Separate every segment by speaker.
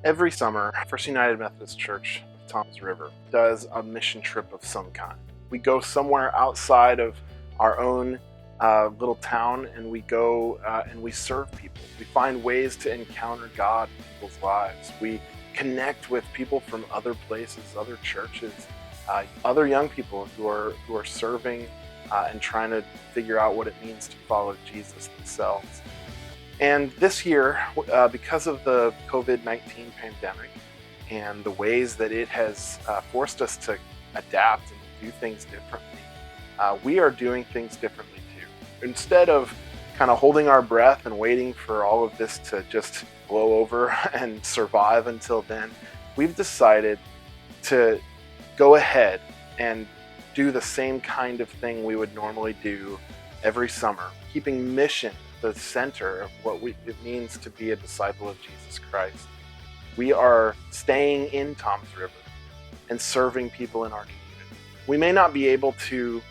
Speaker 1: Every summer, First United Methodist Church of Toms River does a mission trip of some kind. We go somewhere outside of our own little town, and we go and we serve people. We find ways to encounter God in people's lives. We connect with people from other places, other churches, other young people who are serving and trying to figure out what it means to follow Jesus themselves. And this year, because of the COVID-19 pandemic and the ways that it has forced us to adapt and do things differently, we are doing things differently too. Instead of kind of holding our breath and waiting for all of this to just blow over and survive until then, we've decided to go ahead and do the same kind of thing we would normally do every summer, keeping mission the center of what it means to be a disciple of Jesus Christ. We are staying in Toms River and serving people in our community. We may not be able to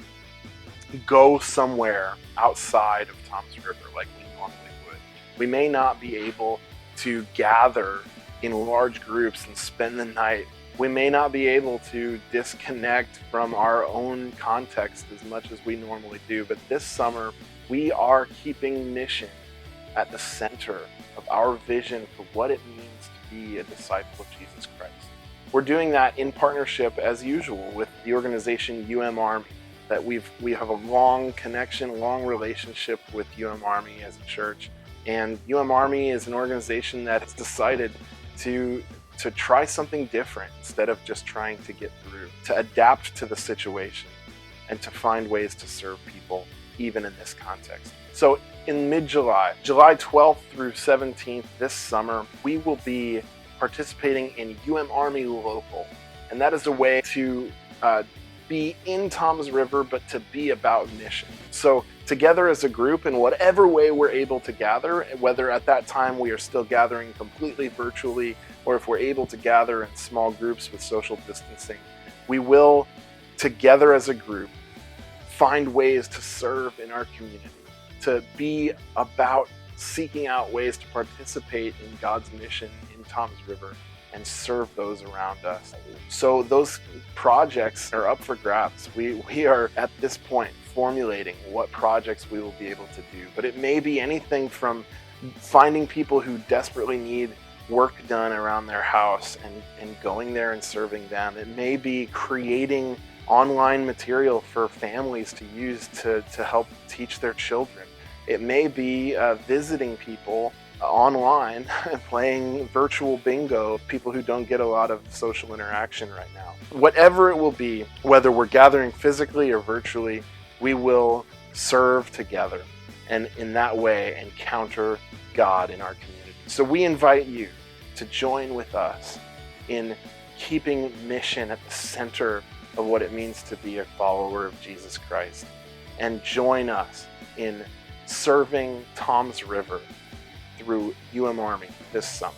Speaker 1: go somewhere outside of Toms River like we normally would. We may not be able to gather in large groups and spend the night. We may not be able to disconnect from our own context as much as we normally do, but this summer we are keeping mission at the center of our vision for what it means to be a disciple of Jesus Christ. We're doing that in partnership, as usual, with the organization UMARMY. That we have a long connection, long relationship with UMARMY as a church, and UMARMY is an organization that has decided to try something different instead of just trying to get through, to adapt to the situation, and to find ways to serve people even in this context. So in mid-July, July 12th through 17th this summer, we will be participating in UMARMY Local. And that is a way to be in Toms River, but to be about mission. So together as a group, in whatever way we're able to gather, whether at that time we are still gathering completely virtually, or if we're able to gather in small groups with social distancing, we will, together as a group, find ways to serve in our community, to be about seeking out ways to participate in God's mission in Toms River and serve those around us. So those projects are up for grabs. We are at this point formulating what projects we will be able to do, but it may be anything from finding people who desperately need work done around their house and going there and serving them. It may be creating online material for families to use to help teach their children. It may be visiting people online and playing virtual bingo, people who don't get a lot of social interaction right now. Whatever it will be, whether we're gathering physically or virtually, we will serve together and in that way encounter God in our community. So we invite you to join with us in keeping mission at the center of what it means to be a follower of Jesus Christ, and join us in serving Toms River through UMARMY this summer.